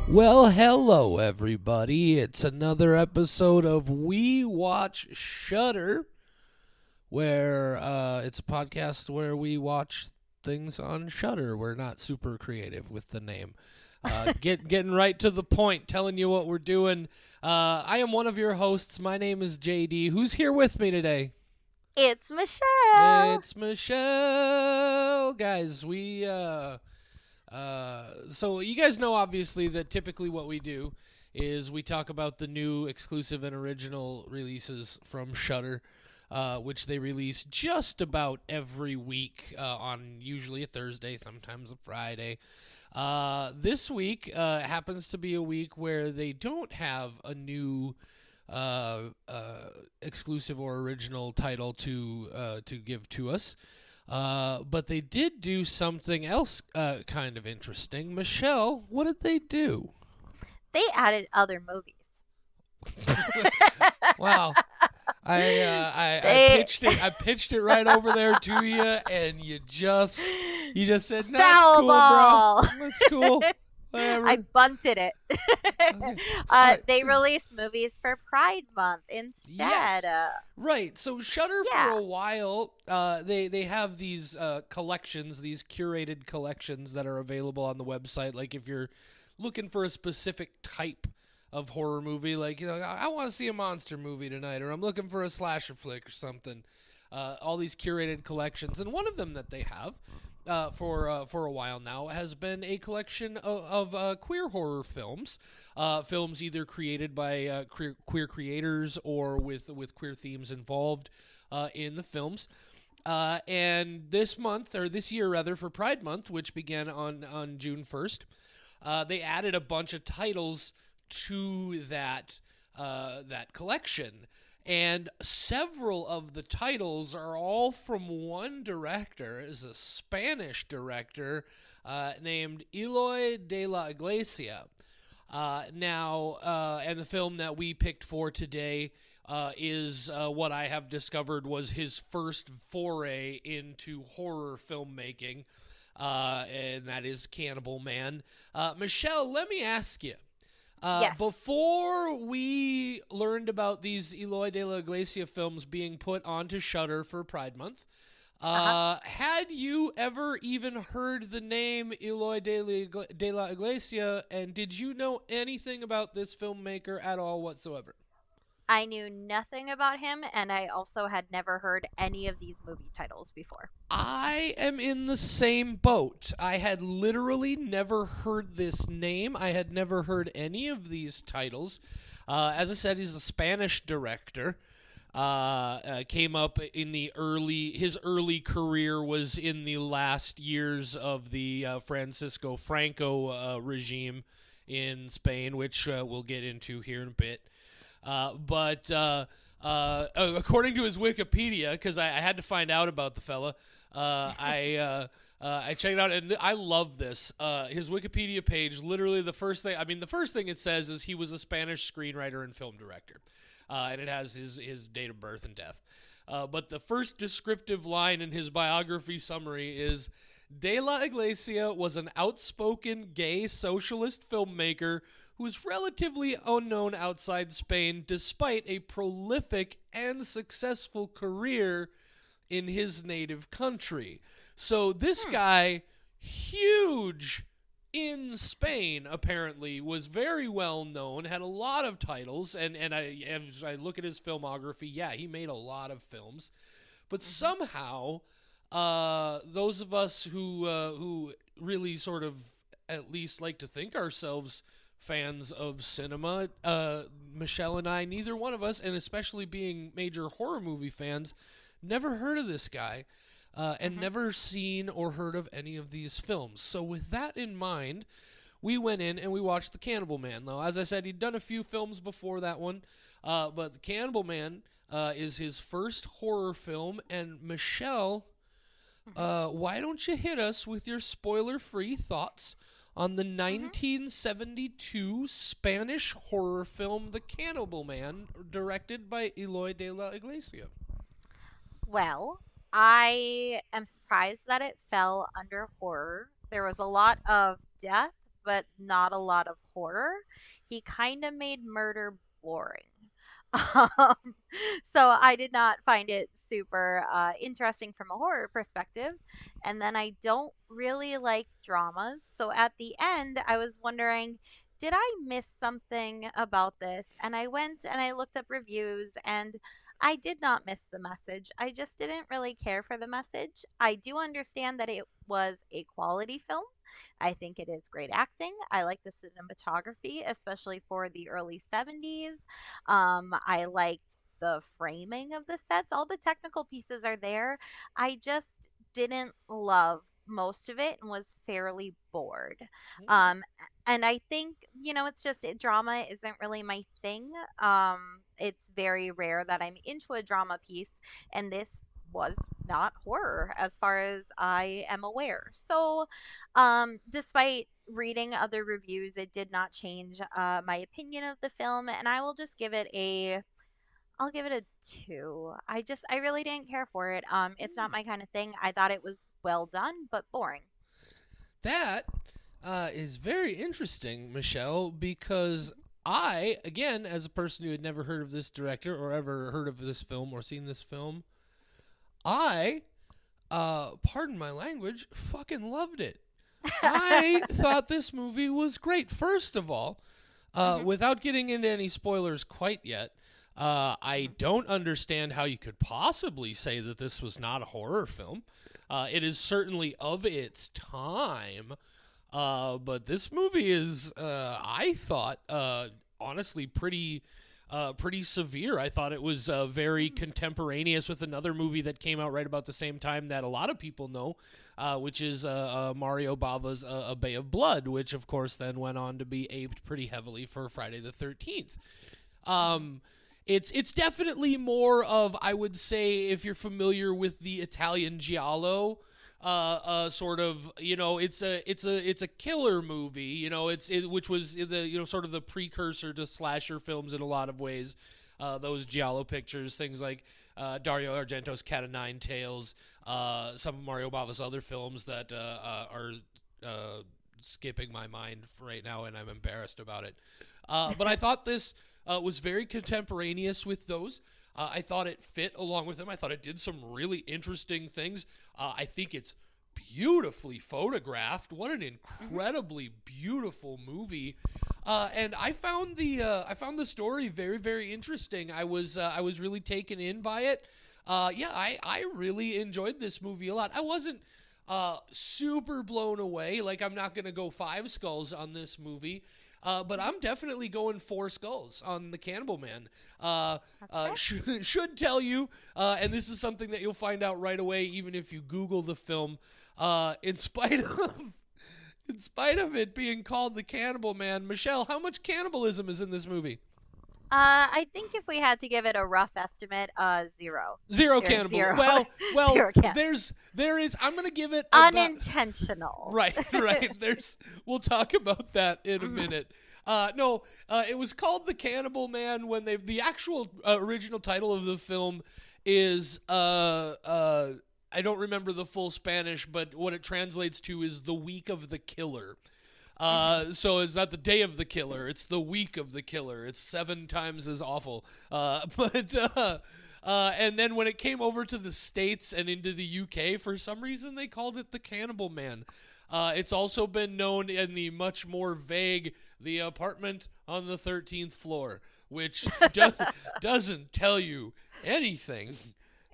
Well, hello everybody. It's another episode of We Watch Shudder, where it's a podcast where we watch things on Shudder. We're not super creative with the name. Getting right to the point, telling you what we're doing. I am one of your hosts. My name is JD. Who's here with me today? It's Michelle. It's Michelle. Guys, so you guys know obviously that typically what we do is we talk about the new exclusive and original releases from Shudder, which they release just about every week on usually a Thursday, sometimes a Friday. This week happens to be a week where they don't have a new exclusive or original title to give to us. But they did do something else kind of interesting. Michelle, what did they do? They added other movies. Wow. I They pitched it right over there to you, and you just said, "No, it's foul cool, ball. bro. It's cool. Whatever." I bunted it. Okay. Alright. They released movies for Pride Month Yes. instead. Right. So Shudder Yeah. for a while, they have these collections, these curated collections that are available on the website. Like if you're looking for a specific type of horror movie, like I want to see a monster movie tonight, or I'm looking for a slasher flick or something. All these curated collections, and one of them that they have for a while now has been a collection of queer horror films, films either created by queer creators or with queer themes involved in the films. And this year rather, for Pride Month, which began on June 1st, they added a bunch of titles to that collection. And several of the titles are all from one director, is a Spanish director named Eloy de la Iglesia. And the film that we picked for today is what I have discovered was his first foray into horror filmmaking, and that is Cannibal Man. Michelle, let me ask you. Yes. Before we learned about these Eloy de la Iglesia films being put onto Shudder for Pride Month, had you ever even heard the name Eloy de la Iglesia, and did you know anything about this filmmaker at all whatsoever? I knew nothing about him, and I also had never heard any of these movie titles before. I am in the same boat. I had literally never heard this name. I had never heard any of these titles. As I said, he's a Spanish director. Came up in his early career was in the last years of the Francisco Franco regime in Spain, which we'll get into here in a bit. But according to his Wikipedia, because I had to find out about the fella, I checked it out, and I love this. His Wikipedia page, literally the first thing it says is he was a Spanish screenwriter and film director, and it has his date of birth and death. But the first descriptive line in his biography summary is, De la Iglesia was an outspoken gay socialist filmmaker who's relatively unknown outside Spain despite a prolific and successful career in his native country. So this guy, huge in Spain, apparently, was very well known, had a lot of titles, and as I look at his filmography, yeah, he made a lot of films. But somehow, those of us who really sort of at least like to think ourselves fans of cinema, Michelle and I, neither one of us, and especially being major horror movie fans, never heard of this guy, and never seen or heard of any of these films. So with that in mind, we went in and we watched The Cannibal Man. Now, as I said, he'd done a few films before that one, but The Cannibal Man is his first horror film. And Michelle, why don't you hit us with your spoiler-free thoughts on the 1972 Spanish horror film The Cannibal Man, directed by Eloy de la Iglesia? Well, I am surprised that it fell under horror. There was a lot of death, but not a lot of horror. He kind of made murder boring. Um, so I did not find it super interesting from a horror perspective. And then I don't really like dramas. So at the end, I was wondering, did I miss something about this? And I went and I looked up reviews, and I did not miss the message. I just didn't really care for the message. I do understand that it was a quality film. I think it is great acting. I like the cinematography, especially for the early 70s. I liked the framing of the sets. All the technical pieces are there. I just didn't love most of it and was fairly bored. Okay. Um, and I think, it's just drama isn't really my thing. It's very rare that I'm into a drama piece, and this was not horror as far as I am aware. So, despite reading other reviews, it did not change my opinion of the film, and I will just I'll give it a 2. I really didn't care for it. It's not my kind of thing. I thought it was well done, but boring. That is very interesting, Michelle, because I, again, as a person who had never heard of this director or ever heard of this film or seen this film, I, pardon my language, fucking loved it. I thought this movie was great. First of all, Hmm. without getting into any spoilers quite yet, I Hmm. don't understand how you could possibly say that this was not a horror film. It is certainly of its time, but this movie is, I thought, honestly, pretty severe. I thought it was very contemporaneous with another movie that came out right about the same time that a lot of people know, which is Mario Bava's A Bay of Blood, which of course then went on to be aped pretty heavily for Friday the 13th. Hmm. Um, it's definitely more of, I would say, if you're familiar with the Italian giallo, sort of, it's a killer movie, which was the sort of the precursor to slasher films in a lot of ways. Those giallo pictures, things like Dario Argento's Cat of Nine Tails, some of Mario Bava's other films that are skipping my mind right now, and I'm embarrassed about it. But I thought this was very contemporaneous with those. I thought it fit along with them. I thought it did some really interesting things. I think it's beautifully photographed. What an Hmm. incredibly beautiful movie. And I found the story very, very interesting. I was really taken in by it. Yeah, I really enjoyed this movie a lot. I wasn't super blown away. Like, I'm not gonna go 5 skulls on this movie. But Hmm. I'm definitely going 4 skulls on the Cannibal Man. Okay. Should tell you, and this is something that you'll find out right away, even if you Google the film. In spite of it being called the Cannibal Man, Michelle, how much cannibalism is in this movie? I think if we had to give it a rough estimate, 0. Zero There's cannibal. zero, Well, zero cans. there is. I'm gonna give it about Unintentional. right, right. We'll talk about that in a Mhm. minute. No, it was called The Cannibal Man when the actual original title of the film is I don't remember the full Spanish, but what it translates to is The Week of the Killer. Mhm. So it's not the day of the killer; it's the week of the killer. It's 7 times as awful. And then when it came over to the States and into the UK, for some reason they called it the Cannibal Man. It's also been known in the much more vague The Apartment on the 13th Floor, which doesn't tell you anything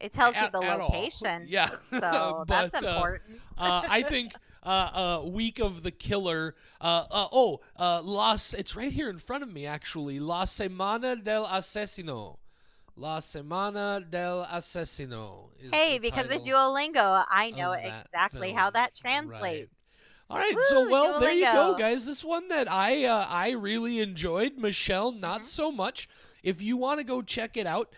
It tells you the at all. location, Yeah, so that's but important. I think Week of the Killer. It's right here in front of me actually. La Semana del Asesino. La Semana del Asesino is Hey, the because of title Duolingo, I know of that exactly how film. that Right. translates. All right, so Woo, well, there you go, Duolingo. guys. This one that I really enjoyed. Michelle, not Hmm. so much. If you want to go check it out,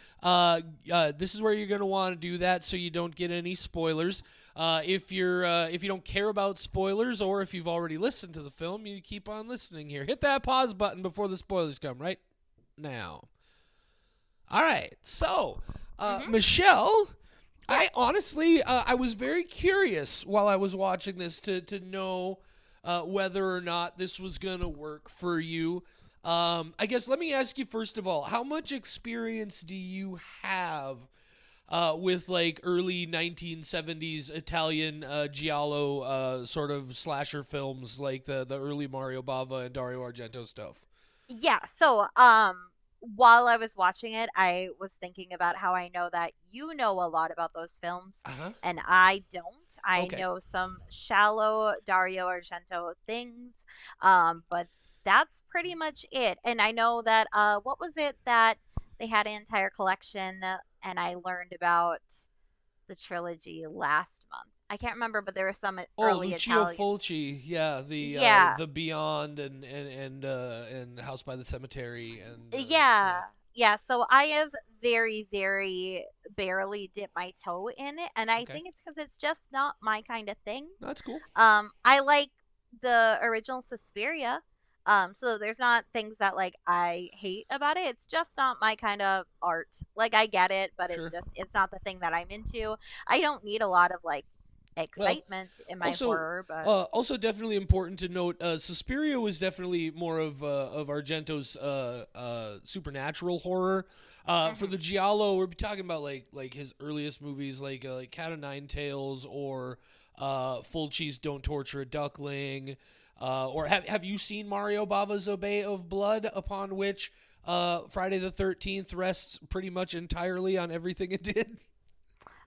this is where you're going to want to do that so you don't get any spoilers. If you don't care about spoilers, or if you've already listened to the film, you keep on listening here. Hit that pause button before the spoilers come right now. All right, so Hmm. Michelle. Yeah. I honestly, I was very curious while I was watching this to know whether or not this was going to work for you. I guess let me ask you first of all, how much experience do you have with like early 1970s Italian giallo sort of slasher films, like the early Mario Bava and Dario Argento stuff? Yeah, so while I was watching it, I was thinking about how I know that you know a lot about those films Uh huh. and I don't. I Okay. know some shallow Dario Argento things, but that's pretty much it. And I know that what was it that they had an entire collection and I learned about the trilogy last month. I can't remember, but there was some Oh, early Lucio Italian. Fulci, yeah, Yeah, the Beyond and House by the Cemetery and yeah, yeah, yeah. So I have very, very barely dipped my toe in it, and I okay, think it's because it's just not my kind of thing. that's cool. I like the original Suspiria. So there's not things that like I hate about it. It's just not my kind of art. Like I get it, but Sure. it's not the thing that I'm into. I don't need a lot of like Well, excitement in my also, horror, but also definitely important to note, Suspiria was definitely more of Argento's supernatural horror. For mhm. the giallo, we're talking about like his earliest movies, like Cat o' Nine Tails or Fulci's Don't Torture a Duckling. Or have you seen Mario Bava's A Bay of Blood, upon which Friday the 13th rests pretty much entirely on everything it did?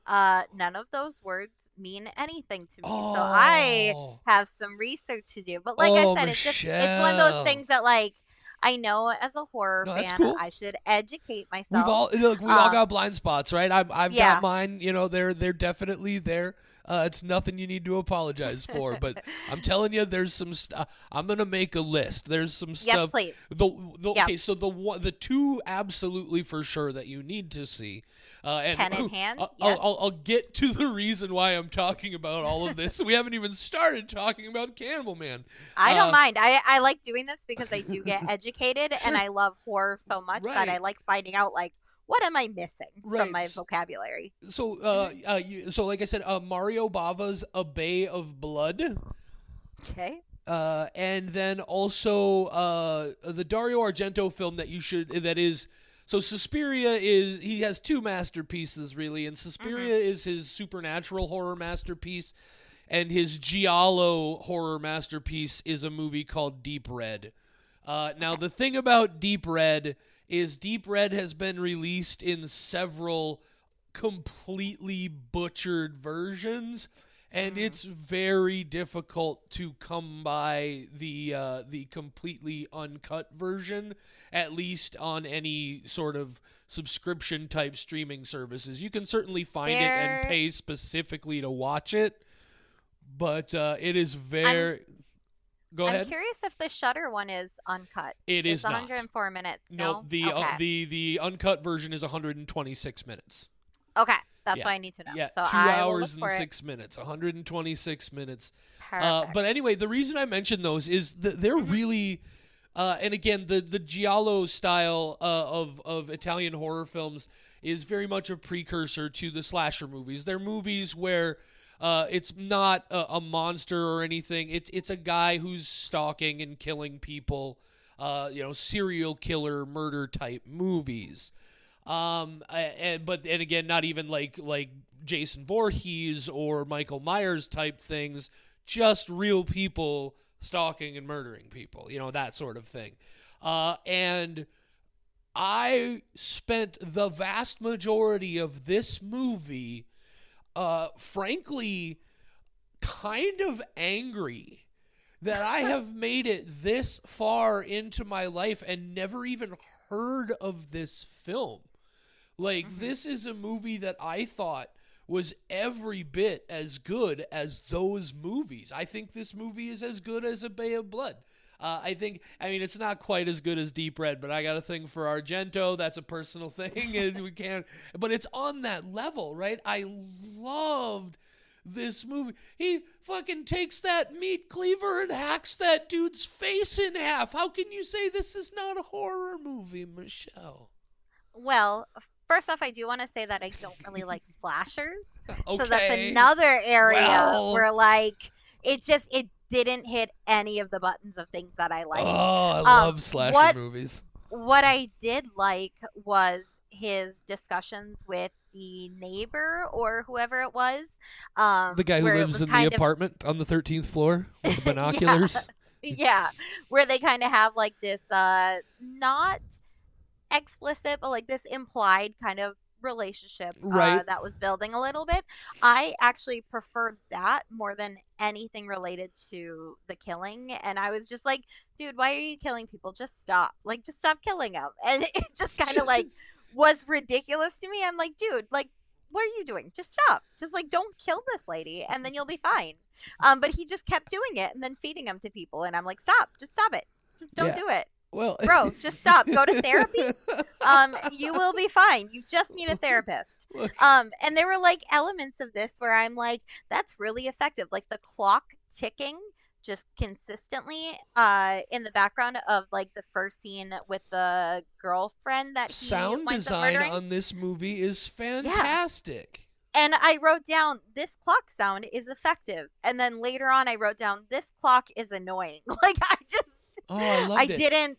None of those words mean anything to me. So I Oh, have some research to do. But like I oh, said, it's one of those Michelle. things that like I know as a horror No, that's fan, cool. I should educate We've myself. all look. We all Um, got blind spots, right? I've got yeah. mine. You know, they're definitely there. It's nothing you need to apologize for. But I'm telling you, there's some stuff. I'm gonna make a list. There's some Yes, stuff. please. The Yep. okay, so the two absolutely for sure that you need to see, and Pen in hand. I'll Yes. get to the reason why I'm talking about all of this. We haven't even started talking about Cannibal Man. I don't Uh, mind. I like doing this because I do get educated and sure, I love horror so much that I right, like finding out like what am I missing from my right. vocabulary. So Hmm. so like I said, Mario Bava's A Bay of Blood, Okay. and then also the Dario Argento film that you should that is. So Suspiria is he has two masterpieces really, and Hmm. Suspiria is his supernatural horror masterpiece, and his giallo horror masterpiece is a movie called Deep Red. Now Okay. the thing about Deep Red is Deep Red has been released in several completely butchered versions, and Mm. it's very difficult to come by the completely uncut version, at least on any sort of subscription type streaming services. You can certainly find it and There. pay specifically to watch it, but it is I'm very. Go I'm ahead. curious if the Shutter one is uncut. It It's is not. 104 minutes. Nope. No? The Okay. the uncut version is 126 minutes. Okay. That's Yeah. what I need to know. Yeah, So two I will look hours and for it. 6 minutes, 126 minutes. But Perfect. anyway, the reason I mention those is that they're Hmm. really, and again, the giallo style of Italian horror films is very much a precursor to the slasher movies. They're movies where it's not a monster or anything. It's a guy who's stalking and killing people. Serial killer murder type movies. And again, not even like Jason Voorhees or Michael Myers type things, just real people stalking and murdering people, that sort of thing. And I spent the vast majority of this movie, frankly, kind of angry that I have made it this far into my life and never even heard of this film. Like, Hmm. this is a movie that I thought was every bit as good as those movies. I think this movie is as good as A Bay of Blood. It's not quite as good as Deep Red, but I got a thing for Argento. That's a personal thing, and we can't. But it's on that level, right? I loved this movie. He fucking takes that meat cleaver and hacks that dude's face in half. How can you say this is not a horror movie, Michelle? Well, first off, I do want to say that I don't really like slashers. So that's Okay. another area Well, where like it didn't hit any of the buttons of things that I like. Oh, I love slasher What movies. I did like was his discussions with the neighbor or whoever it was, The guy who where it lives was in the kind of apartment on the 13th floor with the yeah, binoculars. yeah, where they kind of have like this not explicit, but like this implied kind of relationship Right. that was building a little bit. I actually preferred that more than anything related to the killing. And I was just like, dude, why are you killing people? Just stop. Like, just stop killing them. And it just kind of like was ridiculous to me. I'm like, dude, like, what are you doing? Just stop. Just like, don't kill this lady and then you'll be fine. But he just kept doing it and then feeding them to people. And I'm like, stop. Just stop it. Just don't Yeah. do it. Well, Bro, just stop. Go to therapy. You will be fine. You just need a therapist. Look. And there were like elements of this where I'm like, that's really effective. Like the clock ticking just consistently in the background of like the first scene with the girlfriend that he sound winds up design murdering. on this movie is Yeah. fantastic. And I wrote down this clock sound is effective. And then later on I wrote down this clock is annoying. Like Oh, I I loved it. didn't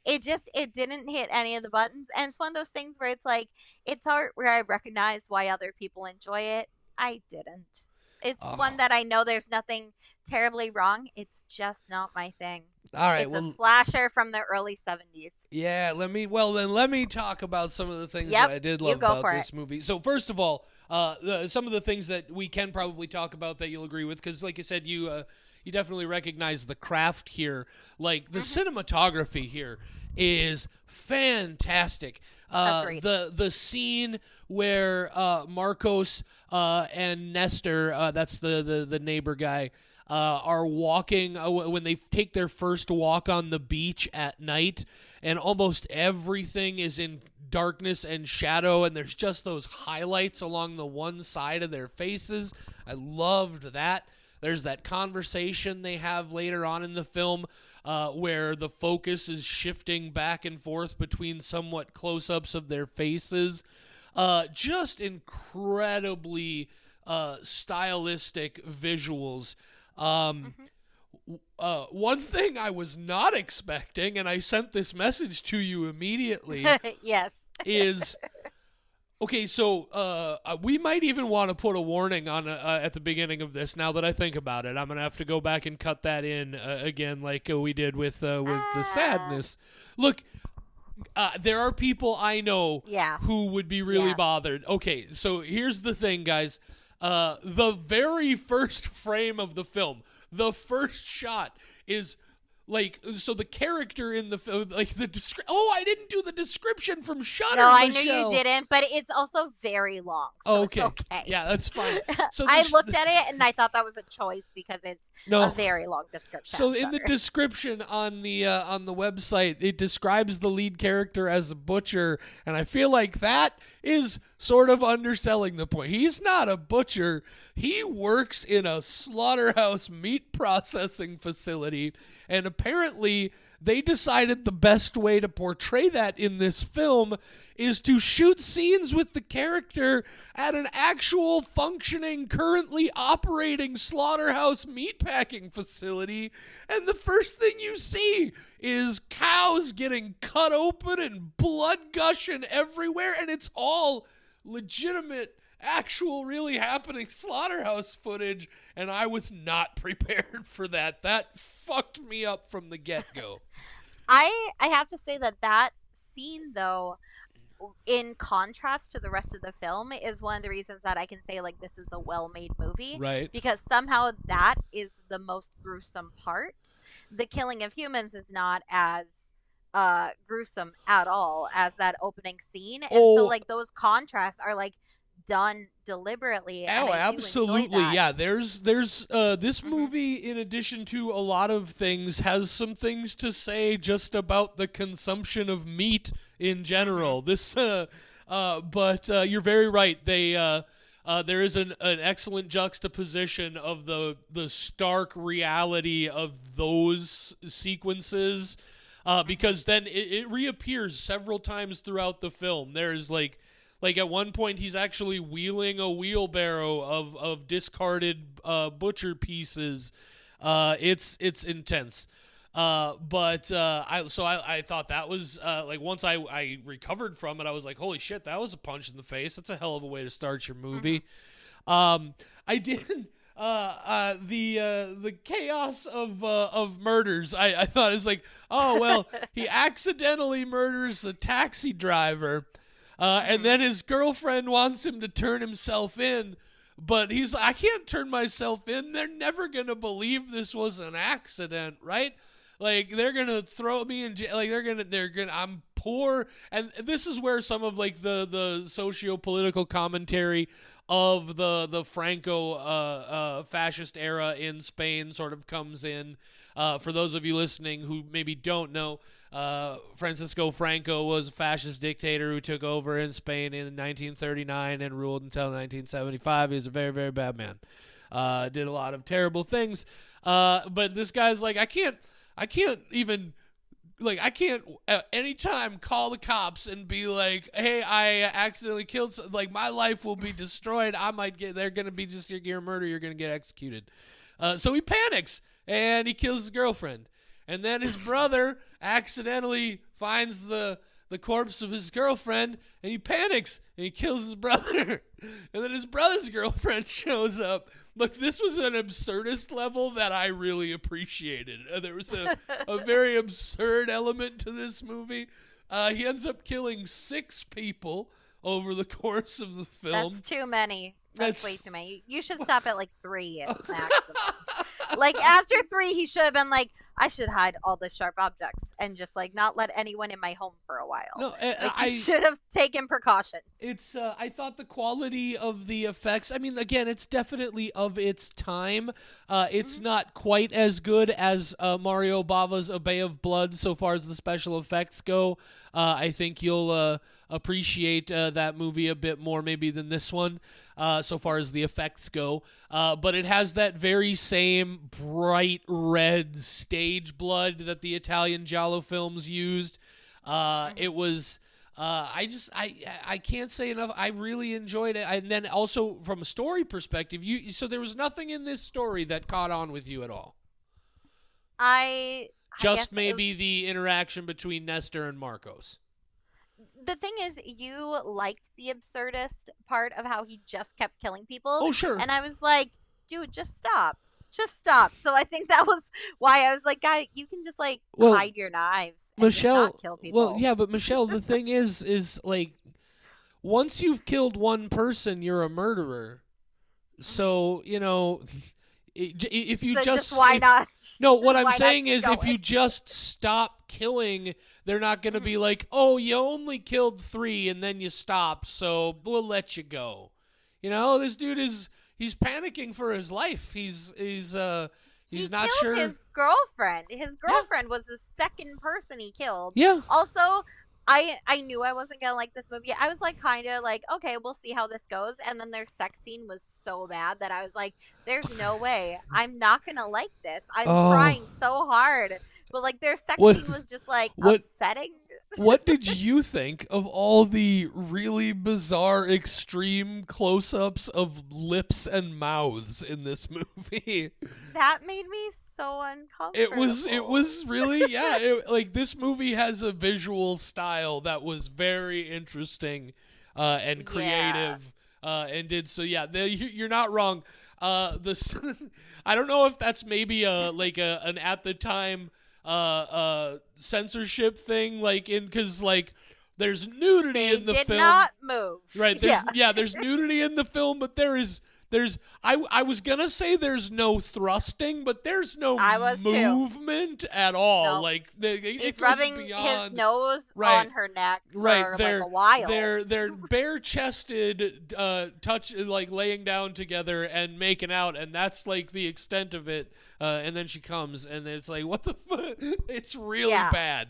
it didn't hit any of the buttons, and it's one of those things where it's like it's art where I recognize why other people enjoy it. I didn't. It's one Oh. that I know there's nothing terribly wrong. It's just not my thing. All right. It's Well, a slasher from the early 70s. yeah, let me talk about some of the things Yep, that I did you love go about for this movie. So first of all, some of the things that we can probably talk about that you'll agree with, because like you said, you definitely recognize the craft here. Like the cinematography here is fantastic. Agreed. The scene where Marcos and Nestor, that's the neighbor guy, are walking when they take their first walk on the beach at night, and almost everything is in darkness and shadow, and there's just those highlights along the one side of their faces. I loved that. There's that conversation they have later on in the film where the focus is shifting back and forth between somewhat close-ups of their faces. Just incredibly stylistic visuals. One thing I was not expecting, and I sent this message to you immediately, Yes. is okay. So we might even want to put a warning on at the beginning of this. Now that I think about it, I'm gonna have to go back and cut that in again, like we did with the sadness. Look. There are people I know Yeah. who would be really Yeah. bothered. Okay, so here's the thing, guys. The very first frame of the film, the first shot is like, so the character in the film, like I didn't do the description from Shudder. No, I knew Michelle. you didn't, but it's also very long, so Okay. it's okay. Yeah, that's fine. So I looked at it and I thought that was a choice because it's No. a very long description. So on in the Shudder. description on the website, it describes the lead character as a butcher, and I feel like that is sort of underselling the point. He's not a butcher. He works in a slaughterhouse meat processing facility, and apparently they decided the best way to portray that in this film is to shoot scenes with the character at an actual functioning, currently operating slaughterhouse meatpacking facility, and the first thing you see is cows getting cut open and blood gushing everywhere, and it's all legitimate, actual, really happening slaughterhouse footage, and I was not prepared for that. That fucked me up from the get-go. I have to say that scene though, in contrast to the rest of the film, is one of the reasons that I can say like this is a well-made movie. Right. Because somehow that is the most gruesome part. The killing of humans is not as gruesome at all as that opening scene, and so like those contrasts are like done deliberately. And Oh, I do enjoy absolutely. that. Yeah, there's this movie, in addition to a lot of things, has some things to say just about the consumption of meat in general. This but you're very right. There is an excellent juxtaposition of the stark reality of those sequences, because then it reappears several times throughout the film. There's like at one point he's actually wheeling a wheelbarrow of discarded butcher pieces. It's intense. But I thought that was like once I recovered from it, I was like, holy shit, that was a punch in the face. That's a hell of a way to start your Hmm. movie. I did the chaos of murders. I thought it was like, oh well, he accidentally murders a taxi driver, and Hmm. then his girlfriend wants him to turn himself in. But he's like, I can't turn myself in. They're never gonna believe this was an accident, right? Like they're gonna throw me in jail. Like they're gonna. I'm poor, and this is where some of like the socio political commentary of the Franco fascist era in Spain sort of comes in. For those of you listening who maybe don't know, Francisco Franco was a fascist dictator who took over in Spain in 1939 and ruled until 1975. He was a very, very bad man. Did a lot of terrible things. But this guy's like, I can't even I can't at any time call the cops and be like, hey, I accidentally killed like my life will be destroyed. I might get they're gonna be just your murder. You're gonna get executed. So he panics and he kills his girlfriend. And then his brother accidentally finds the corpse of his girlfriend and he panics and he kills his brother. And then his brother's girlfriend shows up. Look, this was an absurdist level that I really appreciated. There was a very absurd element to this movie. He ends up killing 6 people over the course of the film. That's too many. That's way That's too many. You should stop at like 3 maximum. Like after 3, he should have been like, I should hide all the sharp objects and just like not let anyone in my home for a while. no, Like he should have taken precautions. It's I thought the quality of the effects, I mean again, it's definitely of its time. It's Hmm. not quite as good as Mario Bava's A Bay of Blood so far as the special effects go. I think you'll appreciate that movie a bit more maybe than this one. So far as the effects go, but it has that very same bright red stage blood that the Italian giallo films used. Hmm. It was I can't say enough. I really enjoyed it, and then also from a story perspective, so there was nothing in this story that caught on with you at all. I Just guess maybe the interaction between Nestor and Marcos. the thing is, you liked the absurdist part of how he just kept killing people, Oh sure. and I was like, dude, just stop. Just stop. So I think that was why I was like, guy, you can just like Well, hide your knives and just not Michelle. kill Well, people. yeah, but Michelle, the thing is like once you've killed one person, you're a murderer. Hmm. So if you So just just why if not? no, what I'm Why not saying keep is if going? you just stop killing, they're not going to Hmm. be like, "Oh, you only killed 3 and then you stopped, so we'll let you go." This dude is he's panicking for his life. He He's not killed sure. his girlfriend. His Yeah. girlfriend was the second person he killed. Yeah. Also, I knew I wasn't gonna like this movie. I was like kind of like, okay, we'll see how this goes. And then their sex scene was so bad that I was like, there's no way I'm not gonna like this. I'm Oh. trying so hard, but like their sex What scene was just like what upsetting. What did you think of all the really bizarre extreme close-ups of lips and mouths in this movie? That made me so It uncomfortable. was really yeah, like this movie has a visual style that was very interesting and Yeah. creative and did so yeah, you're not wrong. This I don't know if that's maybe an at the time censorship thing like in cuz like there's nudity They in the did film. not move. Right. Yeah. There's nudity in the film, but there's I was gonna say there's no thrusting, but there's no I was too. movement at all. No. Like it He's goes rubbing his beyond nose right. on her neck Right. for like a while. They're bare chested touch like laying down together and making out and that's like the extent of it. And then she comes and it's like what the fuck? It's really Yeah. bad.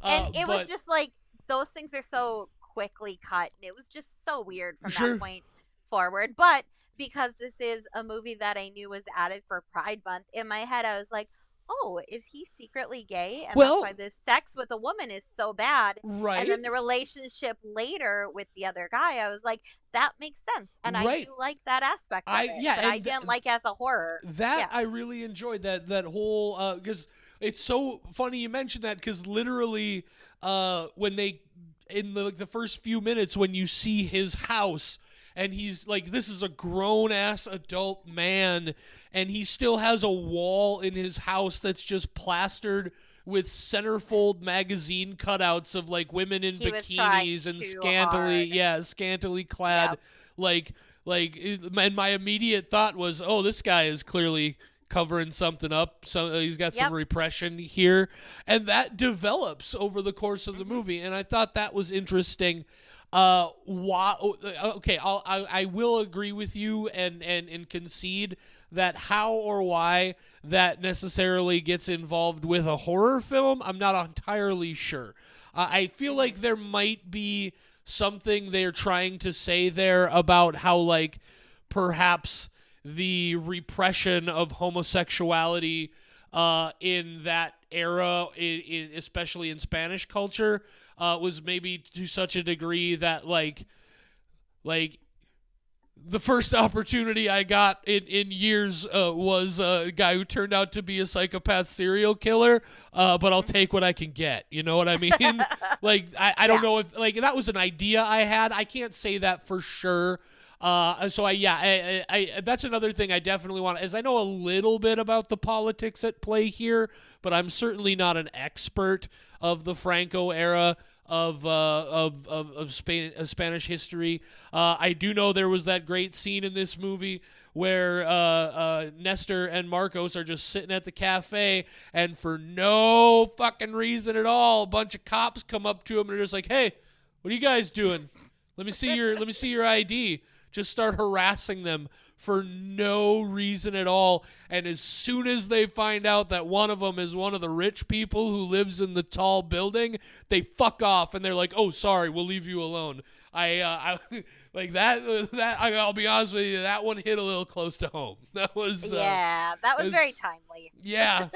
And it was But just like those things are so quickly cut and it was just so weird from that sure. point forward. But because this is a movie that I knew was added for Pride Month, in my head I was like, oh, is he secretly gay? And that's Well, why this sex with a woman is so bad. And right, then the relationship later with the other guy, I was like, that makes sense. And I right. do like that aspect of it, Yeah, but I didn't like as a horror. that Yeah. I really enjoyed that whole because it's so funny you mentioned that because literally when they in the first few minutes when you see his house and he's like this is a grown ass adult man and he still has a wall in his house that's just plastered with centerfold magazine cutouts of like women in He was trying bikinis and too hard. scantily clad Yep. like and my immediate thought was, oh, this guy is clearly covering something up. So he's got some Yep. repression here, and that develops over the course of the Hmm. movie, and I thought that was interesting. Okay, I will agree with you and concede that how or why that necessarily gets involved with a horror film, I'm not entirely sure. I feel Hmm. like there might be something they're trying to say there about how like perhaps the repression of homosexuality in that era, especially in Spanish culture, was maybe to such a degree that like the first opportunity I got in years was a guy who turned out to be a psychopath serial killer, but I'll Hmm. take what I can get. You know what I mean? Like, I don't Yeah. know if, like, that was an idea I had. I can't say that for sure. So that's another thing I definitely want, as I know a little bit about the politics at play here, but I'm certainly not an expert of the Franco era of Spanish history. I do know there was that great scene in this movie where Nestor and Marcos are just sitting at the cafe, and for no fucking reason at all, a bunch of cops come up to him and are just like, "Hey, what are you guys doing? Let me see your ID." Just start harassing them for no reason at all. And as soon as they find out that one of them is one of the rich people who lives in the tall building, they fuck off and they're like, "Oh, sorry, we'll leave you alone." I like that. I'll be honest with you, that one hit a little close to home. That was Yeah, that was very it's timely. yeah.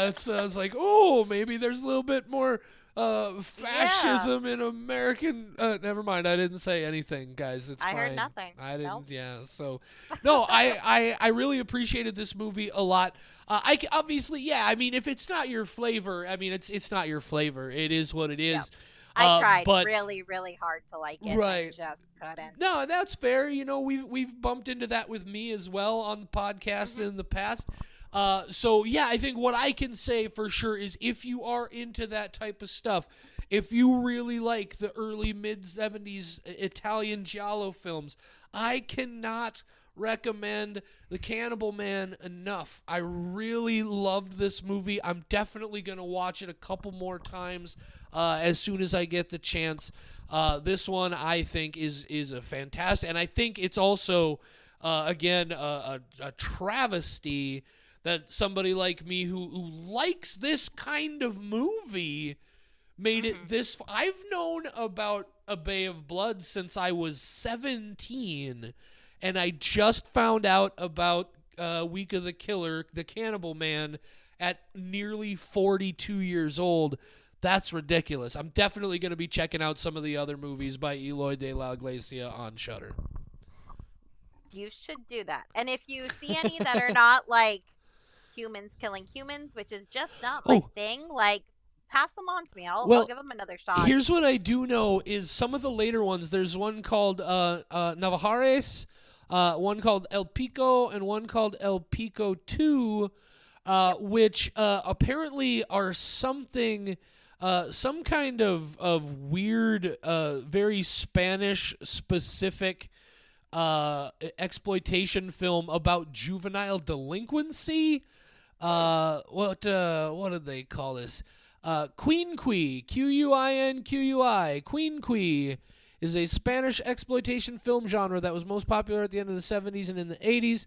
It's like, oh, maybe there's a little bit more Yeah. fascism in American. Never mind, I didn't say anything, guys. It's I heard fine. nothing. I Nope. didn't. Yeah. So, no, I really appreciated this movie a lot. Obviously, yeah. I mean, if it's not your flavor, I mean, it's not your flavor. It is what it Yep. is. I tried But really, really hard to like it and right. just couldn't. No, that's fair. You know, we've bumped into that with me as well on the podcast Hmm. in the past. So yeah, I think what I can say for sure is if you are into that type of stuff, if you really like the early mid '70s Italian giallo films, I cannot recommend The Cannibal Man enough. I really loved this movie. I'm definitely gonna watch it a couple more times as soon as I get the chance. This one I think is a fantastic, and I think it's also again a travesty that somebody like me who likes this kind of movie made it Hmm. this. I've known about A Bay of Blood since I was 17, and I just found out about Week of the Killer, The Cannibal Man, at nearly 42 years old. That's ridiculous. I'm definitely going to be checking out some of the other movies by Eloy de la Iglesia on Shudder. You should do that. And if you see any that are not like humans killing humans, which is just not my Oh, thing, like pass them on to me. I'll well, give them another shot. here's what I do know is some of the later ones. There's one called Navajares, one called El Pico, and one called El Pico 2, which apparently are something, some kind of weird, very Spanish specific exploitation film about juvenile delinquency. What did they call this? Queen Quinqui, Queen is a Spanish exploitation film genre that was most popular at the end of the 70s and in the 80s.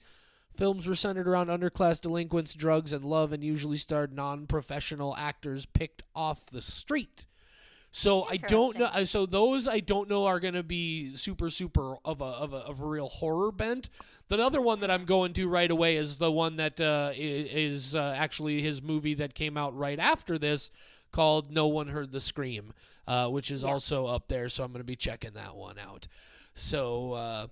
Films were centered around underclass delinquents, drugs, and love, and usually starred non-professional actors picked off the street. So I don't know. Interesting. So those I don't know are going to be super of a real horror bent. The other one that I'm Mm. going to right away is the one that is actually his movie that came out right after this, called No One Heard the Scream, which is Yeah. also up there. So I'm going to be checking that one out. So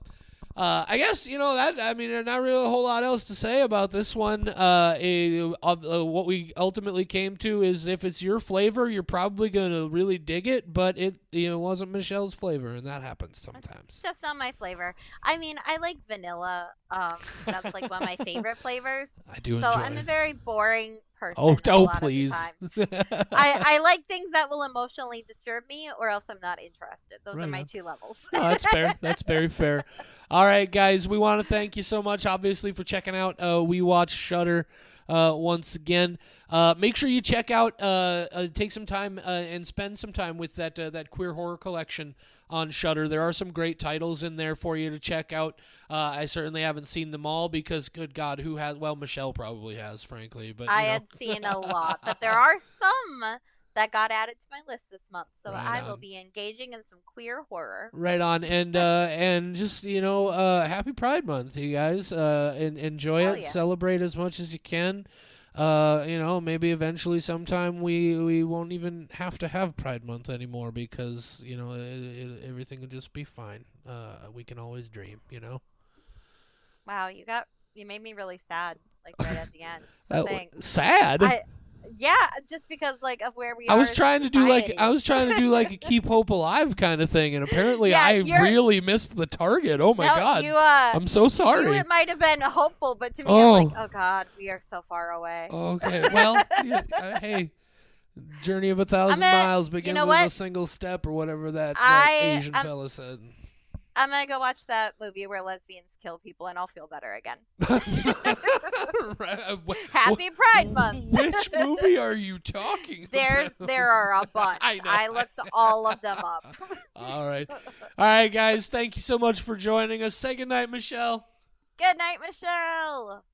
I guess that. I mean, there's not really a whole lot else to say about this one. What we ultimately came to is, if it's your flavor, you're probably gonna really dig it. But it wasn't Michelle's flavor, and that happens It's sometimes. just not my flavor. I mean, I like vanilla. That's like one of my favorite flavors. I do So I'm enjoy. a very boring Oh, person a oh, lot of the please. times. I like things that will emotionally disturb me, or else I'm not interested. Those are Right my on. two levels. No, that's fair. That's very fair. All right, guys, we want to thank you so much, obviously, for checking out We Watch Shudder once again. Make sure you check out, take some time and spend some time with that queer horror collection on Shudder. There are some great titles in there for you to check out. I certainly haven't seen them all because, good God, who has? Well, Michelle probably has, frankly, but I had seen a lot, but there are some that got added to my list this month. So right I will on. be engaging in some queer horror. Right on, and just happy Pride Month, you guys. And enjoy Hell it, yeah. celebrate as much as you can. Maybe eventually, sometime we won't even have to have Pride Month anymore because everything will just be fine. We can always dream. Wow, you made me really sad, like right at the end. So thanks. Sad. I Yeah, just because like of where we I are was as a trying to do like society. a keep hope alive kind of thing, and apparently Yeah, I you're really missed the target. Oh my no, God, I'm so to you sorry. it might have been hopeful, but to me I'm like, Oh, oh God, we are so far away. okay. Well, yeah, hey, journey of a I'm thousand gonna, miles you begins know with a what? single step, or whatever that I Asian I'm fella said. I'm gonna go watch that movie where lesbians kill people, and I'll feel better again. Right, Happy Pride Month. which movie are you talking about? There are a bunch. I know. I looked all of them up. All right, guys. Thank you so much for joining us. Say goodnight, Michelle. Good night, Michelle.